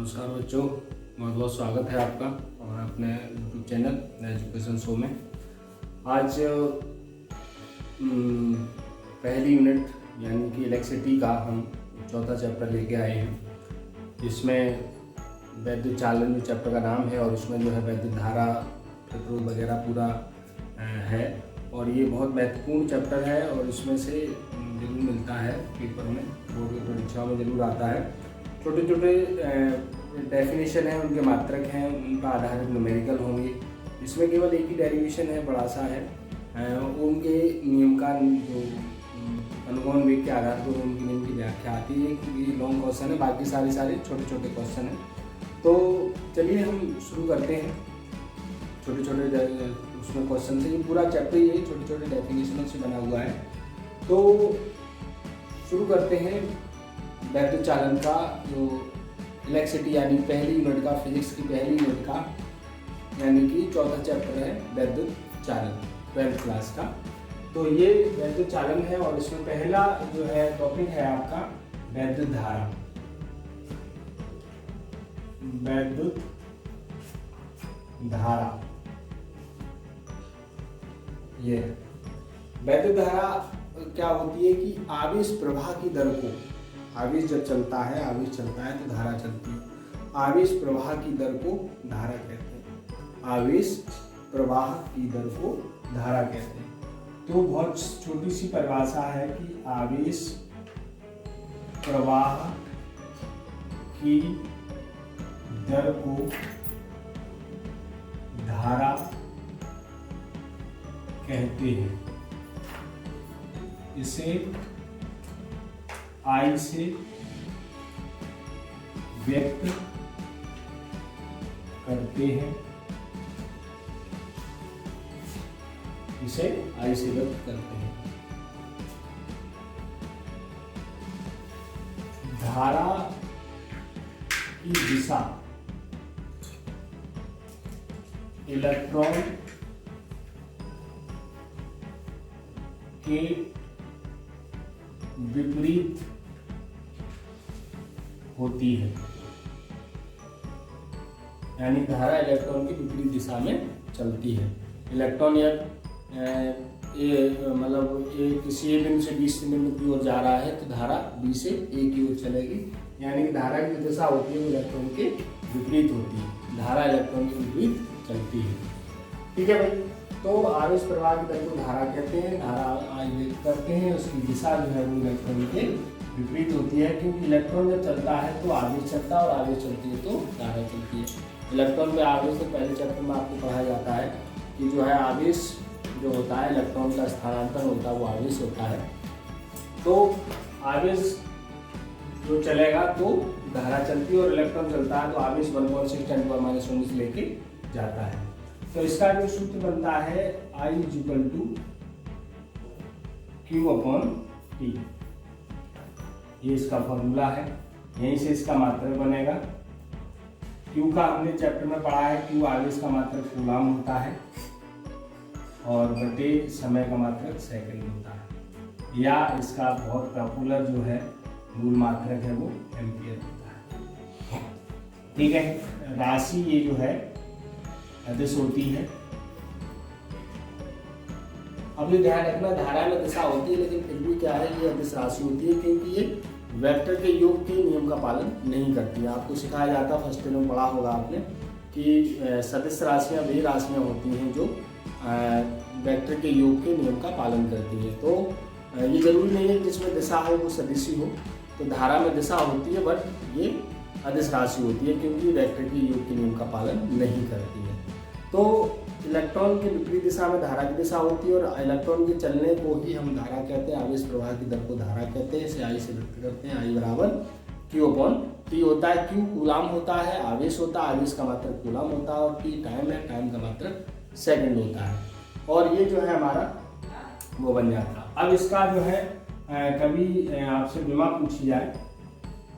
नमस्कार बच्चों, बहुत बहुत स्वागत है आपका और अपने यूट्यूब चैनल एजुकेशन शो में। आज पहली यूनिट यानी कि इलेक्ट्रिसिटी का हम चौथा चैप्टर लेके आए हैं। इसमें वैद्युत चालन जो चैप्टर का नाम है और उसमें जो है वैद्युत धारा, प्रतिरोध वगैरह पूरा है और ये बहुत महत्वपूर्ण चैप्टर है और इसमें से जरूर मिलता है पेपर में, बोर्ड की परीक्षाओं में जरूर आता है। छोटे छोटे डेफिनेशन हैं, उनके मात्रक हैं, उनका आधारित न्यूमेरिकल होंगे। इसमें केवल एक ही डेरिवेशन है, बड़ा सा है। उनके नियम का जो अनुगमन वेग के आधार पर उनके नियम की व्याख्या आती है। ये लॉन्ग क्वेश्चन है, बाकी सारे छोटे छोटे क्वेश्चन हैं। तो चलिए हम शुरू करते हैं। छोटे छोटे उसमें क्वेश्चन से ये पूरा चैप्टर ये छोटे छोटे डेफिनेशनों से बना हुआ है। तो शुरू करते हैं वैद्युत चालन का जो इलेक्ट्रिसिटी यानी पहली यूनिट का, फिजिक्स की पहली यूनिट का, यानी कि चौथा चैप्टर है वैद्युत चालन 12th क्लास का। तो ये वैद्युत चालन है और इसमें पहला जो है टॉपिक है आपका वैद्युत धारा। वैद्युत धारा ये वैद्युत धारा क्या होती है कि आवेश प्रवाह की दर को, आवेश जब चलता है, आवेश चलता है तो धारा चलती है। आवेश प्रवाह की दर को धारा कहते हैं। आवेश प्रवाह की दर को धारा कहते हैं। तो बहुत छोटी सी परिभाषा है कि आवेश प्रवाह की दर को धारा कहते हैं। इसे I से व्यक्त करते हैं। इसे I से व्यक्त करते हैं। धारा की दिशा इलेक्ट्रॉन के विपरीत होती है, यानी धारा इलेक्ट्रॉन की विपरीत दिशा में चलती है। इलेक्ट्रॉन मतलब किसी एक बिंदु से बी बिंदु की ओर जा रहा है तो धारा बी से ए की ओर चलेगी, यानी कि धारा की दिशा होती है वो इलेक्ट्रॉन के विपरीत होती है। धारा इलेक्ट्रॉन के विपरीत चलती है। ठीक है भाई। तो आवेश प्रवाह की दर को धारा कहते हैं। धारा व्यक्त करते हैं, उसकी दिशा जो है वो इलेक्ट्रॉन के विपरीत होती है, क्योंकि इलेक्ट्रॉन जब चलता है तो आवेश चलता है और आवेश चलती है तो धारा चलती है। इलेक्ट्रॉन पे आवेश से पहले चैप्टर में आपको पढ़ाया जाता है कि जो है आवेश जो होता है, इलेक्ट्रॉन का स्थानांतरण होता है, वो आवेश होता है। तो आवेश जो चलेगा तो धारा चलती है और इलेक्ट्रॉन चलता है तो आवेश 1.6 × 10⁻⁻⁰ से लेके जाता है। तो इसका जो सूत्र बनता है I = Q/T। ये इसका फॉर्मूला है, यहीं से इसका मात्रक बनेगा। Q का हमने चैप्टर में पढ़ा है, Q आवेश का मात्रक कूलाम होता है और बटे समय का मात्रक सेकंड होता है, या इसका बहुत पॉपुलर जो है मूल मात्रक है वो एम्पियर होता है। ठीक है। राशि ये जो है अदिश होती है। अब ये ध्यान रखना, धारा में दिशा होती है लेकिन फिर भी क्या है, ये अदिश राशि होती है क्योंकि ये वेक्टर के योग के नियम का पालन नहीं करती है। आपको सिखाया जाता है, फर्स्ट में पढ़ा होगा आपने कि सदिश राशियां वे राशियां होती हैं जो वेक्टर के योग के नियम का पालन करती है। तो ये जरूरी नहीं है कि जिसमें दिशा है वो सदिश ही हो। तो धारा में दिशा होती है बट ये अदिश राशि होती है क्योंकि वेक्टर के योग के नियम का पालन नहीं करती है। तो इलेक्ट्रॉन की विपरीत दिशा में धारा की दिशा होती है और इलेक्ट्रॉन के चलने को ही हम धारा कहते हैं। आवेश प्रवाह की दर को धारा कहते हैं। इसे I से व्यक्त करते हैं। I = Q/T होता है। Q कूलाम होता है, आवेश होता है, आवेश का मात्रक कूलाम होता है, और T टाइम है, टाइम का मात्रक सेकंड होता है। और ये जो है हमारा वो बन जाता है। अब इसका जो है कभी आपसे विमा पूछी जाए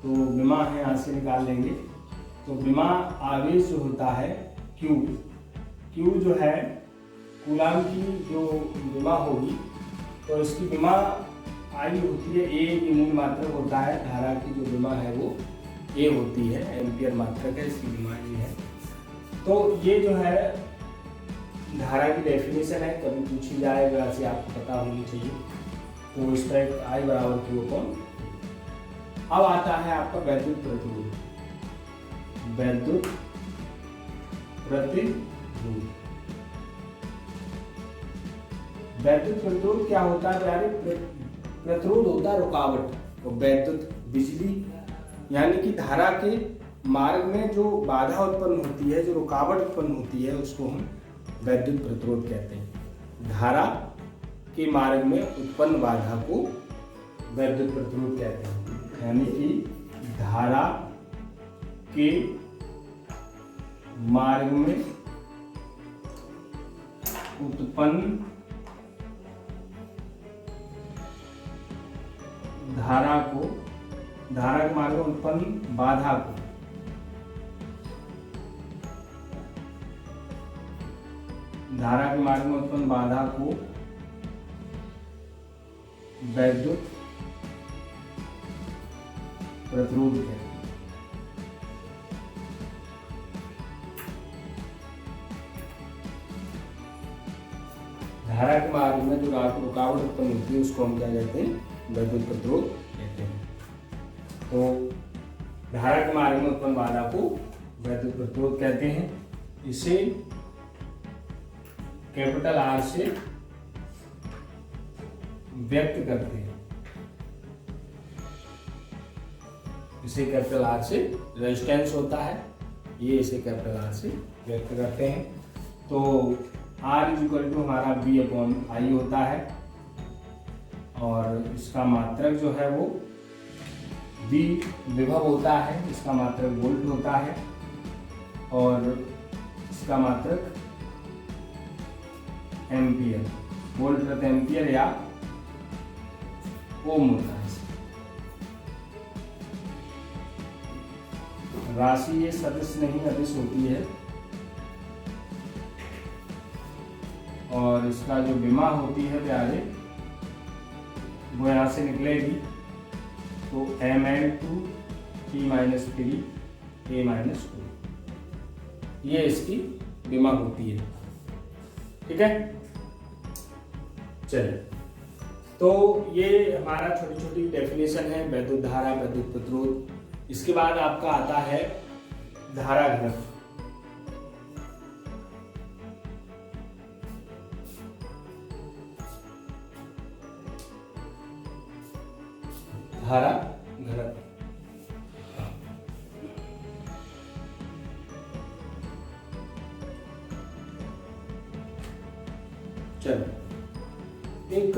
तो विमा है, यहाँ से निकाल लेंगे। तो विमा आवेश जो होता है Q जो है कूलाम की जो विमा होगी तो इसकी विमा I होती है, A की मूल मात्रक होता है, धारा की जो विमा है वो ए होती है, एम्पियर मात्रक है, इसकी डिमांड ये है। तो ये जो है धारा की डेफिनेशन है, कभी पूछी जाए वैसे आपको पता होनी चाहिए। तो इसका एक आई बराबर क्यू अपॉन। अब आता है आपका वैद्युत प्रतिरोध। वैद्युत प्रतिरोध, वैद्युत प्रतिरोध क्या होता है प्यारे? प्रतिरोध होता है रुकावट। तो वैद्युत बिजली यानी कि धारा के मार्ग में जो बाधा उत्पन्न होती है, जो रुकावट उत्पन्न होती है, उसको हम वैद्युत प्रतिरोध कहते हैं। धारा के मार्ग में उत्पन्न बाधा को वैद्युत प्रतिरोध कहते हैं। यानी कि धारा के मार्ग में उत्पन्न धारा के मार्ग में उत्पन्न बाधा को धारा के मार्ग में उत्पन्न बाधा को वैद्युत प्रतिरोध कहते हैं। धारा के मार्ग में जो रुकावट उत्पन्न होती है उसको हम क्या कहते हैं? वैद्युत प्रतिरोध कहते हैं। तो धारा के मार्ग में उत्पन्न बाधा को वैद्युत प्रतिरोध कहते हैं। इसे कैपिटल आर से व्यक्त करते हैं। इसे कैपिटल आर से रेजिस्टेंस होता है, ये इसे कैपिटल आर से व्यक्त करते हैं। तो आर इज इक्वल टू हमारा बी अपॉन आई होता है, और इसका मात्रक जो है वो बी विभव होता है, इसका मात्रक वोल्ट होता है, और इसका मात्रक एम्पियर, वोल्ट प्रति एम्पियर या ओम होता है। राशि ये सदिश नहीं अदिश होती है, और इसका जो विमा होती है प्यारे वो यहाँ से निकलेगी। तो Mn2 T-3 A-2 ये इसकी विमा होती है। ठीक है, चलिए। तो ये हमारा छोटी छोटी डेफिनेशन है वैद्युत धारा, वैद्युत प्रतिरोध। इसके बाद आपका आता है धारा घनत्व। धारा घनत्व चलो एक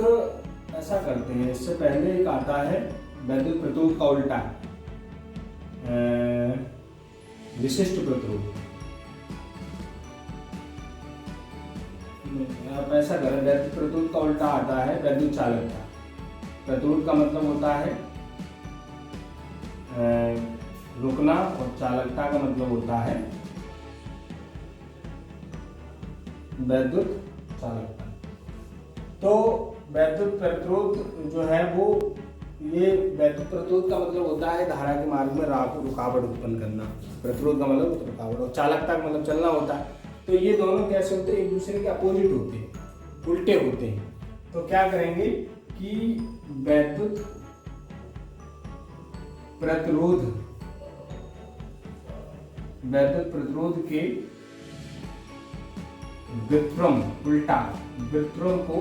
ऐसा करते हैं, इससे पहले एक आता है वैद्युत प्रतिरोध का उल्टा, विशिष्ट प्रतिरोध। आप ऐसा करें, वैद्युत प्रतिरोध का उल्टा आता है वैद्युत चालकता। प्रतिरोध का मतलब होता है रुकना, और चालकता का मतलब होता है वैद्युत चालकता। तो वैद्युत प्रतिरोध जो है वो, ये वैद्युत प्रतिरोध का मतलब होता है धारा के मार्ग में रुकावट उत्पन्न करना। प्रतिरोध का मतलब रुकावट, और चालकता का मतलब चलना होता है। तो ये दोनों कैसे होते हैं? एक दूसरे के अपोजिट होते हैं, उल्टे होते हैं। तो क्या करेंगे कि वैद्युत प्रतिरोध के व्युत्क्रम, उल्टा व्युत्क्रम को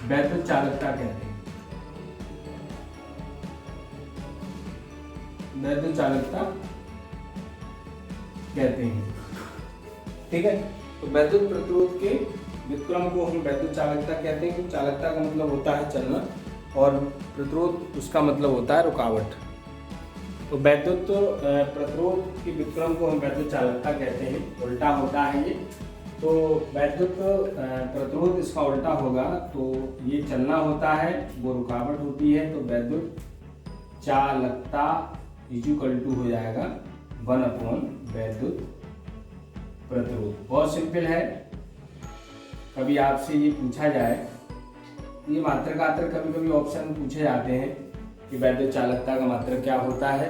वैद्युत चालकता कहते हैं। वैद्युत चालकता कहते हैं। ठीक है, तो वैद्युत प्रतिरोध के व्युत्क्रम को हम वैद्युत चालकता कहते हैं। चालकता का मतलब होता है चलना, और प्रतिरोध उसका मतलब होता है रुकावट। तो वैद्युत प्रतिरोध के व्युत्क्रम को हम वैद्युत चालकता कहते हैं। उल्टा होता है ये। तो वैद्युत प्रतिरोध इसका उल्टा होगा, तो ये चलना होता है, वो रुकावट होती है। तो वैद्युत चालकता इक्वल टू हो जाएगा 1 अपॉन वैद्युत प्रतिरोध। बहुत सिंपल है। कभी आपसे ये पूछा जाए, ये मात्रक आतर कभी कभी ऑप्शन पूछे जाते हैं कि वैद्युत चालकता का मात्रक क्या होता है,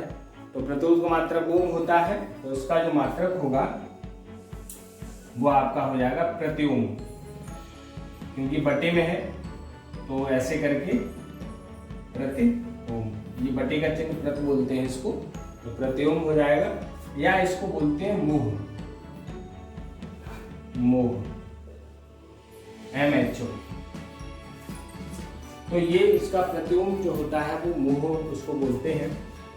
तो प्रतिरोध का मात्रक ओम होता है, तो इसका जो मात्रक होगा वो आपका हो जाएगा प्रति ओम, क्योंकि बटे में है तो ऐसे करके प्रति ओम, ये बटे का चिन्ह प्रति बोलते हैं इसको, तो प्रति ओम हो जाएगा, या इसको बोलते हैं मोह, मोह MHO। तो ये इसका प्रति ओम जो होता है वो मोह उसको बोलते हैं,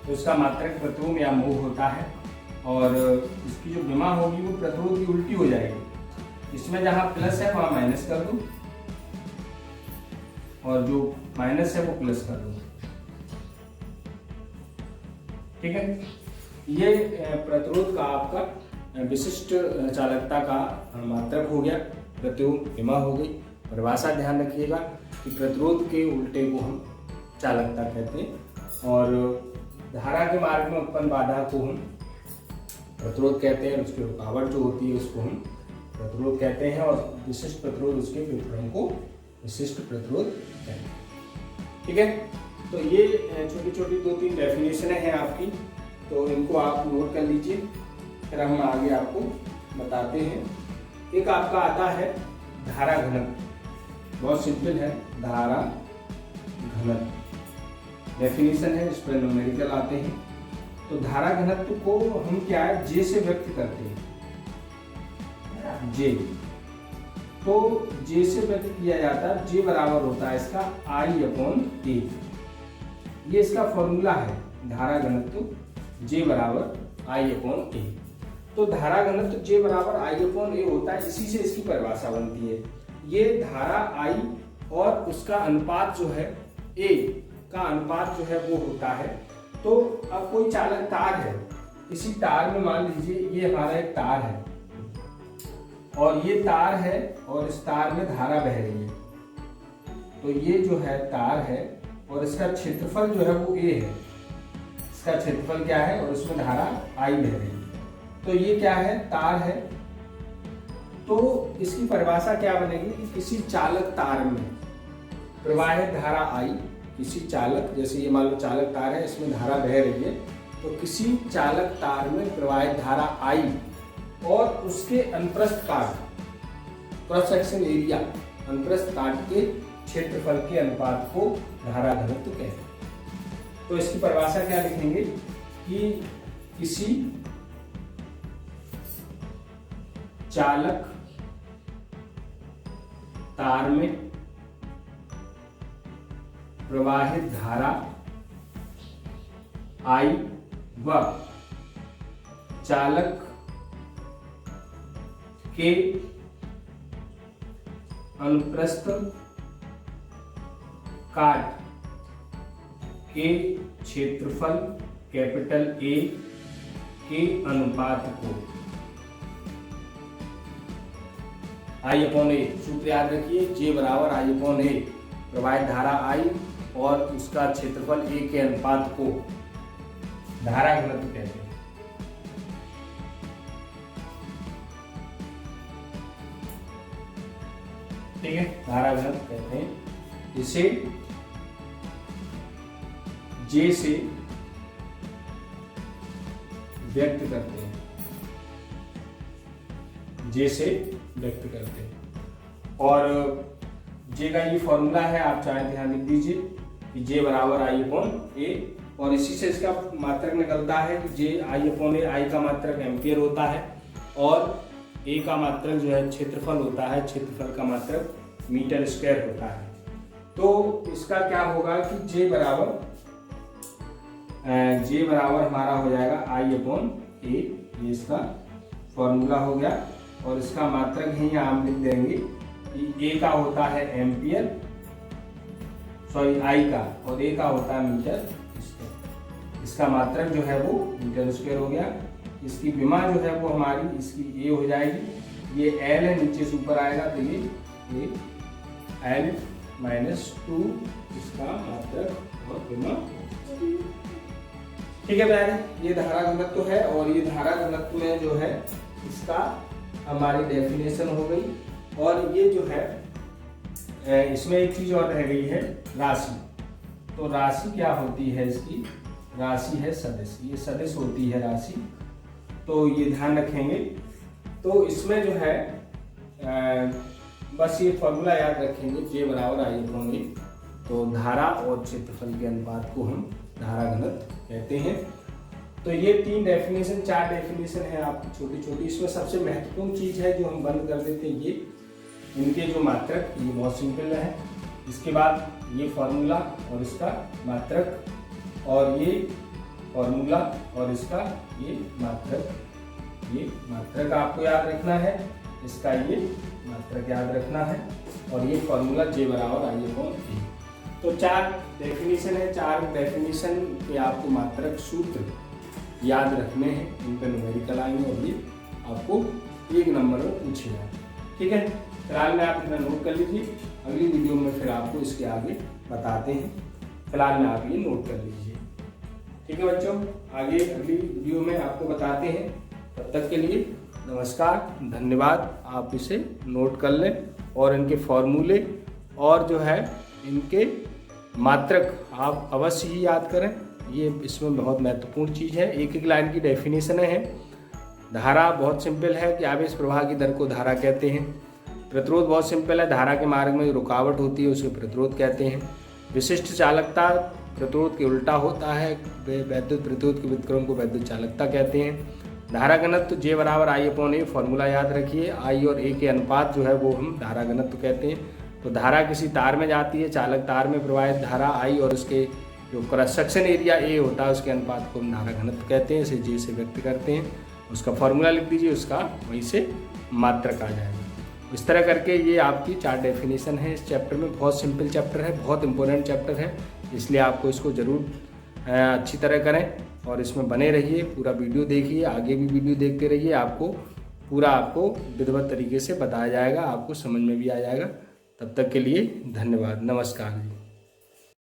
तो इसका मात्रक प्रति ओम या मोह होता है। और इसकी जो विमा होगी वो प्रतिरोध की उल्टी हो जाएगी, इसमें जहां प्लस है वहां माइनस कर दो और जो माइनस है वो प्लस कर दो, ठीक है। ये प्रतिरोध का आपका विशिष्ट चालकता का मात्रक हो गया, प्रति ओम विमा हो गई। परिभाषा ध्यान रखिएगा कि प्रतिरोध के उल्टे को हम चालकता कहते हैं, और धारा के मार्ग में उत्पन्न बाधा को हम प्रतिरोध कहते हैं, उसकी रुकावट जो होती है उसको हम प्रतिरोध कहते हैं, और विशिष्ट प्रतिरोध उसके विपरीत को विशिष्ट प्रतिरोध कहते हैं, ठीक है। तो ये छोटी छोटी 2-3 डेफिनेशन हैं आपकी, तो इनको आप नोट कर लीजिए, फिर हम आगे आपको बताते हैं। एक आपका आता है धारा घनत्व, बहुत सिंपल है, धारा घनत्व डेफिनेशन है, इस पर न्यूमेरिकल आते हैं। तो धारा घनत्व को हम क्या है J से व्यक्त करते हैं, J, तो J से व्यक्त किया जाता है, J बराबर होता है इसका I/A, ये इसका फॉर्मूला है धारा घनत्व J बराबर I/A। तो धारा घनत्व J बराबर I/A होता है, इसी से इसकी परिभाषा बनती है। ये धारा I और उसका अनुपात जो है A का अनुपात जो है वो होता है। तो अब कोई चालक तार है, इसी तार में मान लीजिए ये हमारा एक तार है और ये तार है और इस तार में धारा बह रही है, तो ये जो है तार है और इसका क्षेत्रफल जो है वो A है, इसका क्षेत्रफल क्या है और इसमें धारा I बह रही है। तो ये क्या है, तार है, तो इसकी परिभाषा क्या बनेगी कि किसी चालक तार में प्रवाहित धारा I, किसी चालक, जैसे ये मान लो चालक तार है, इसमें धारा बह रही है, तो किसी चालक तार में प्रवाहित धारा I और उसके अनुप्रस्थ काट, क्रॉस सेक्शन एरिया, अनुप्रस्थ काट के क्षेत्रफल के अनुपात को धारा घनत्व कहते हैं। तो इसकी परिभाषा क्या लिखेंगे कि किसी चालक तार में प्रवाहित धारा I व चालक के अनुप्रस्थ काट के क्षेत्रफल कैपिटल A के अनुपात को I/A, सूत्र याद रखिए, J बराबर I/A, प्रवाहित धारा I और उसका क्षेत्रफल A के अनुपात को धारा घनत्व कहते हैं। ठीक है, धारा घनत्व कहते हैं। इसे J से व्यक्त करते हैं, J से व्यक्त करते हैं। और J का ये फॉर्मूला है, आप चाहे ध्यान लिख दीजिए कि J बराबर I/A, और इसी से इसका मात्रक निकलता है कि J I/A, I का मात्रक एम्पियर होता है और A का मात्रक जो है क्षेत्रफल होता है, क्षेत्रफल का मात्रक मीटर स्क्वायर होता है। तो इसका क्या होगा कि J बराबर हमारा हो जाएगा I/A, ये इसका फॉर्मूला हो गया, और इसका मात्रक ही यहाँ हम लिख देंगे कि A का होता है एम्पियर, सॉरी I का, और A का होता है मीटर स्क्वायर। इसका मात्रक जो है वो मीटर स्क्वायर हो गया। इसकी विमा जो है वो हमारी इसकी A हो जाएगी, ये L है, नीचे से ऊपर आएगा तो ये L -2 इसका मात्रक और विमा। ठीक है प्यारे, ये धारा घनत्व है, और ये धारा घनत्व में जो है इसका हमारी डेफिनेशन हो गई। और ये जो है इसमें एक चीज और रह गई है, राशि। तो राशि क्या होती है इसकी, राशि है सदिश, ये सदिश होती है राशि, तो ये ध्यान रखेंगे। तो इसमें जो है बस ये फॉर्मूला याद रखेंगे, J बराबर I अपॉन A। तो धारा और क्षेत्रफल के अनुपात को हम धारा घनत्व कहते हैं। तो ये 3 डेफिनेशन 4 डेफिनेशन है आपकी छोटी छोटी। इसमें सबसे महत्वपूर्ण चीज़ है जो हम बंद कर देते हैं, ये इनके जो मात्रक, ये बहुत सिंपल है। इसके बाद ये फॉर्मूला और इसका मात्रक, और ये फॉर्मूला और इसका ये मात्रक आपको याद रखना है, इसका ये मात्रक याद रखना है, और ये फॉर्मूला J बराबर I अपॉन A। तो 4 डेफिनेशन है, 4 डेफिनेशन के आपको मात्रक सूत्र याद रखने हैं, इन पर न्यूमेरिकल आएंगे और ये आपको 1 नंबर में पूछेगा। ठीक है, फिलहाल में आप इतना नोट कर लीजिए, अगली वीडियो में फिर आपको इसके आगे बताते हैं। फिलहाल में आप ये नोट कर लीजिए। ठीक है बच्चों, आगे अगली वीडियो में आपको बताते हैं। तब तक के लिए नमस्कार, धन्यवाद। आप इसे नोट कर लें और इनके फॉर्मूले और जो है इनके मात्रक आप अवश्य ही याद करें, ये इसमें बहुत महत्वपूर्ण चीज़ है। एक एक लाइन की डेफिनेशन है। धारा बहुत सिंपल है कि आवेश प्रवाह की दर को धारा कहते हैं। प्रतिरोध बहुत सिंपल है, धारा के मार्ग में जो रुकावट होती है उसे प्रतिरोध कहते हैं। विशिष्ट चालकता प्रतिरोध के उल्टा होता है, वैद्युत प्रतिरोध के व्युत्क्रम को वैद्युत चालकता कहते हैं। धारा घनत्व J बराबर I अपॉन A, फॉर्मूला याद रखिए। I और A के अनुपात जो है वो हम धारा घनत्व कहते हैं। तो धारा किसी तार में जाती है, चालक तार में प्रवाहित धारा I और उसके जो क्रॉस सेक्शन एरिया A होता है उसके अनुपात को हम धारा घनत्व कहते हैं। इसे J से व्यक्त करते हैं, उसका फॉर्मूला लिख दीजिए, उसका वहीं से मात्रक आ जाएगा। इस तरह करके ये आपकी 4 डेफिनेशन है इस चैप्टर में। बहुत सिंपल चैप्टर है, बहुत इंपॉर्टेंट चैप्टर है, इसलिए आपको इसको ज़रूर अच्छी तरह करें और इसमें बने रहिए। पूरा वीडियो देखिए, आगे भी वीडियो देखते रहिए, आपको पूरा विधिवत तरीके से बताया जाएगा, आपको समझ में भी आ जाएगा। तब तक के लिए धन्यवाद, नमस्कार जी।